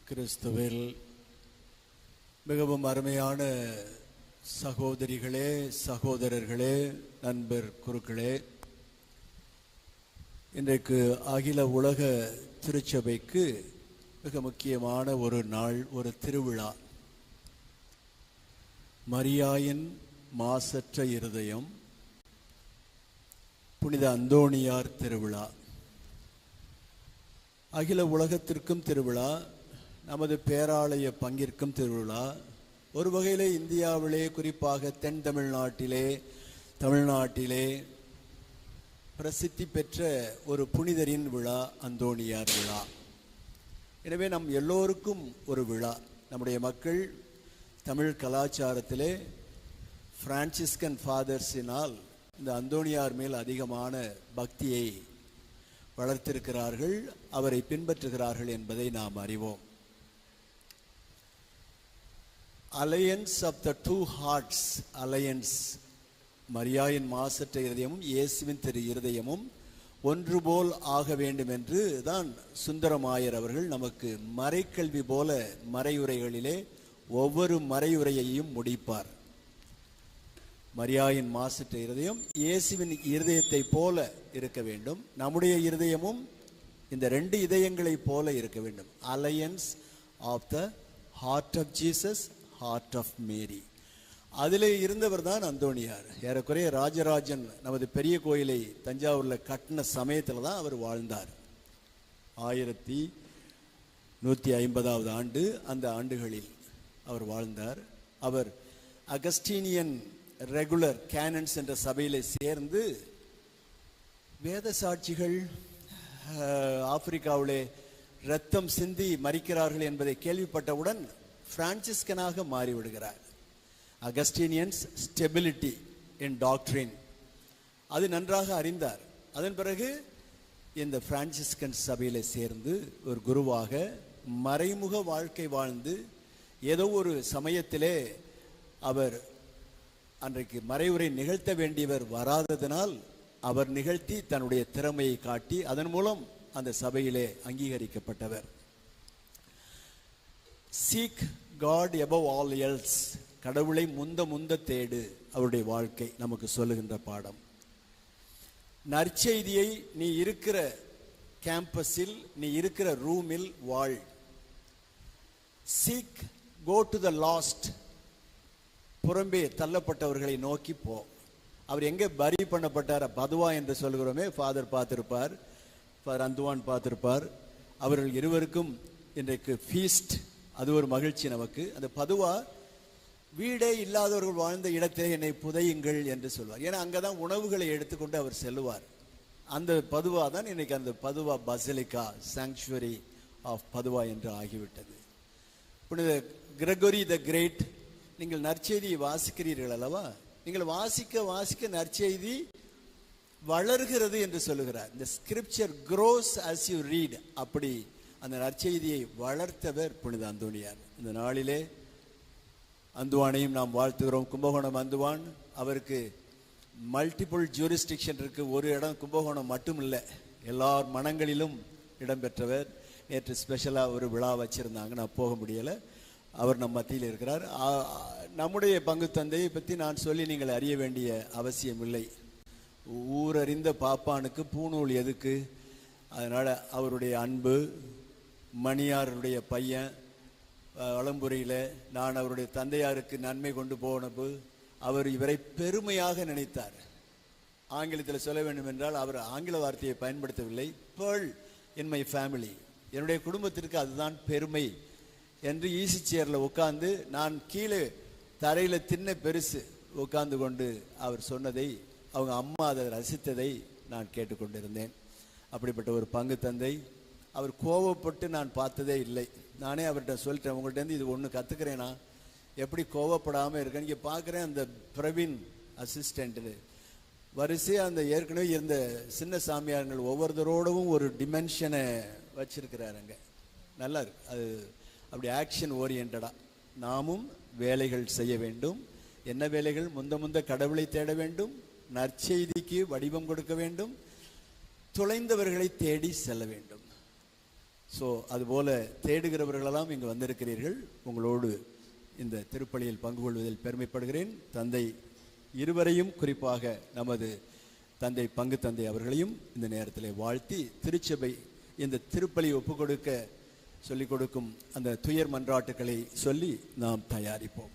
கிறிஸ்துவில் மிகவும் அருமையான சகோதரிகளே, சகோதரர்களே, நண்பர் குருக்களே, இன்றைக்கு அகில உலக திருச்சபைக்கு மிக முக்கியமான ஒரு நாள், ஒரு திருவிழா. மரியாயின் மாசற்ற இருதயம், புனித அந்தோணியார் திருவிழா. அகில உலகத்திற்கும் திருவிழா, நமது பேராலய பங்கிற்கும் திருவிழா. ஒரு வகையிலே இந்தியாவிலே, குறிப்பாக தென் தமிழ்நாட்டிலே பிரசித்தி பெற்ற ஒரு புனிதரின் விழா அந்தோணியார் விழா. எனவே நம் எல்லோருக்கும் ஒரு விழா. நம்முடைய மக்கள் தமிழ் கலாச்சாரத்திலே பிரான்சிஸ்கன் ஃபாதர்ஸினால் இந்த அந்தோணியார் மேல் அதிகமான பக்தியை வளர்த்திருக்கிறார்கள், அவரை பின்பற்றுகிறார்கள் என்பதை நாம் அறிவோம். Alliance of the two hearts, alliance, மரியாயின் மாசற்ற இருதயமும் இயேசுவின் திரு இருதயமும் ஒன்று போல் ஆக வேண்டும் என்று தான் சுந்தரமாயர் அவர்கள் நமக்கு மறைக்கல்வி போல மறையுரைகளிலே ஒவ்வொரு மறையுரையையும் முடிப்பார். மரியாயின் மாசற்ற இருதயம் இயேசுவின் இருதயத்தை போல இருக்க வேண்டும். நம்முடைய இருதயமும் இந்த ரெண்டு இதயங்களை போல இருக்க வேண்டும். Alliance of the heart of Jesus, heart of Mary. அதில் இருந்தவர் தான் அந்தோணியார். ஏறக்குறைய ராஜராஜன் நமது பெரிய கோயிலை தஞ்சாவூரில் கட்டின சமயத்தில் தான் அவர் வாழ்ந்தார். 1150 ஆண்டு, அந்த ஆண்டுகளில் அவர் வாழ்ந்தார். அவர் அகஸ்டீனியன் ரெகுலர் கேனன்ஸ் என்ற சபையில் சேர்ந்து வேத சாட்சிகள் ஆப்பிரிக்காவிலே இரத்தம் சிந்தி மரிக்கிறார்கள் என்பதை கேள்விப்பட்டவுடன் பிரான்சிஸ்கனாக மாறிவிடுகிறார். அகஸ்டீனியன்ஸ் ஸ்டெபிலிட்டி இன் டாக்ட்ரின், அது நன்றாக அறிந்தார். அதன் பிறகு இந்த பிரான்சிஸ்கன் சபையில் சேர்ந்து ஒரு குருவாக மறைமுக வாழ்க்கை வாழ்ந்து, ஏதோ ஒரு சமயத்திலே அவர் அன்றைக்கு மறைவுரை நிகழ்த்த வேண்டியவர் வராததினால் அவர் நிகழ்த்தி தன்னுடைய திறமையை காட்டி அதன் மூலம் அந்த சபையிலே அங்கீகரிக்கப்பட்டவர். Seek God above all else, கடவுளை முந்த தேடு, அவருடைய வாழ்க்கை நமக்கு சொல்லுகின்ற பாடம். நற்செய்தியை நீ இருக்கிற கேம்பஸில், நீ இருக்கிற ரூமில் வாழ். Seek, go to the lost, புறம்பே தள்ளப்பட்டவர்களை நோக்கி போ. அவர் எங்கே பரி பண்ணப்பட்டார்? பதுவா என்று சொல்கிறோமே, ஃபாதர் பார்த்திருப்பார், ஃபாதர் அந்துவான் பார்த்திருப்பார். அவர்கள் இருவருக்கும் இன்றைக்கு ஃபீஸ்ட், அது ஒரு மகிழ்ச்சி நமக்கு. அந்த பதுவா, வீடே இல்லாதவர்கள் வாழ்ந்த இடத்திலே என்னை புதையுங்கள் என்று சொல்வார். ஏன்னா அங்கதான் உணவுகளை எடுத்துக்கொண்டு அவர் செல்லுவார். அந்த பதுவா தான் இன்னைக்கு அந்த பதுவா பசிலிக்கா, சாங்சுவரி ஆஃப் பதுவா என்று ஆகிவிட்டது. புனித கிரகோரி த கிரேட், நீங்கள் நற்செய்தியை வாசிக்கிறீர்கள் அல்லவா, நீங்கள் வாசிக்க நற்செய்தி வளர்கிறது என்று சொல்லுகிறார். இந்த scripture grows as you read. அப்படி அந்த நற்செய்தியை வளர்த்தவர் புனித அந்தோணியார். இந்த நாளிலே அந்துவானையும் நாம் வாழ்த்துகிறோம். கும்பகோணம் அந்துவான், அவருக்கு மல்டிபிள் ஜூரிஸ்டிக்ஷன் இருக்கு. ஒரு இடம் கும்பகோணம் மட்டும் இல்லை, எல்லார் மனங்களிலும் இடம்பெற்றவர். நேற்று ஸ்பெஷலாக ஒரு விழா வச்சிருந்தாங்க, நான் போக முடியலை. அவர் நம் மத்தியில் இருக்கிறார். நம்முடைய பங்கு தந்தையை பற்றி நான் சொல்லி நீங்கள் அறிய வேண்டிய அவசியம் இல்லை. ஊரறிந்த பாப்பானுக்கு பூநூல் எதுக்கு? அதனால் அவருடைய அன்பு, மணியாருடைய பையன் வளம்புரியில் நான் அவருடைய தந்தையாருக்கு நன்மை கொண்டு போனபோது அவர் இவரை பெருமையாக நினைத்தார். ஆங்கிலத்தில் சொல்ல வேண்டும் என்றால் அவர் ஆங்கில வார்த்தையை பயன்படுத்தவில்லை. பேர்ல் இன் மை ஃபேமிலி, என்னுடைய குடும்பத்திற்கு அதுதான் பெருமை என்று ஈசி சேரில் உட்கார்ந்து, நான் கீழே தரையில் தின்ன பெருசு உட்கார்ந்து கொண்டு அவர் சொன்னதை, அவங்க அம்மா அதை ரசித்ததை நான் கேட்டுக்கொண்டிருந்தேன். அப்படிப்பட்ட ஒரு பங்கு தந்தை. அவர் கோவப்பட்டு நான் பார்த்ததே இல்லை. நானே அவர்கிட்ட சொல்லிட்டேன், உங்கள்கிட்ட இது ஒன்று கற்றுக்கிறேன்னா எப்படி கோவப்படாமல் இருக்கேன். இங்கே பார்க்குறேன், அந்த பிரவீன் அசிஸ்டண்ட்டு வரிசையாக அந்த ஏற்கனவே இருந்த சின்ன சாமியார்கள் ஒவ்வொருத்தரோடவும் ஒரு டிமென்ஷனை வச்சிருக்கிறாருங்க. நல்லா இருக்கு அது. அப்படி ஆக்ஷன் ஓரியன்டாக நாமும் வேலைகள் செய்ய வேண்டும். என்ன வேலைகள்? முந்த கடவுளை தேட வேண்டும், நற்செய்திக்கு வடிவம் கொடுக்க வேண்டும், தொலைந்தவர்களை தேடி செல்ல வேண்டும். ஸோ அதுபோல தேடுகிறவர்களெல்லாம் இங்கு வந்திருக்கிறீர்கள். உங்களோடு இந்த திருப்பலியில் பங்கு கொள்வதில் பெருமைப்படுகிறேன். தந்தை இருவரையும், குறிப்பாக நமது தந்தை பங்கு தந்தை அவர்களையும் இந்த நேரத்தில் வாழ்த்தி, திருச்சபை இந்த திருப்பலி ஒப்புக் கொடுக்க சொல்லிக் கொடுக்கும் அந்த துயர் மன்றாட்டுக்களை சொல்லி நாம் தயாரிப்போம்.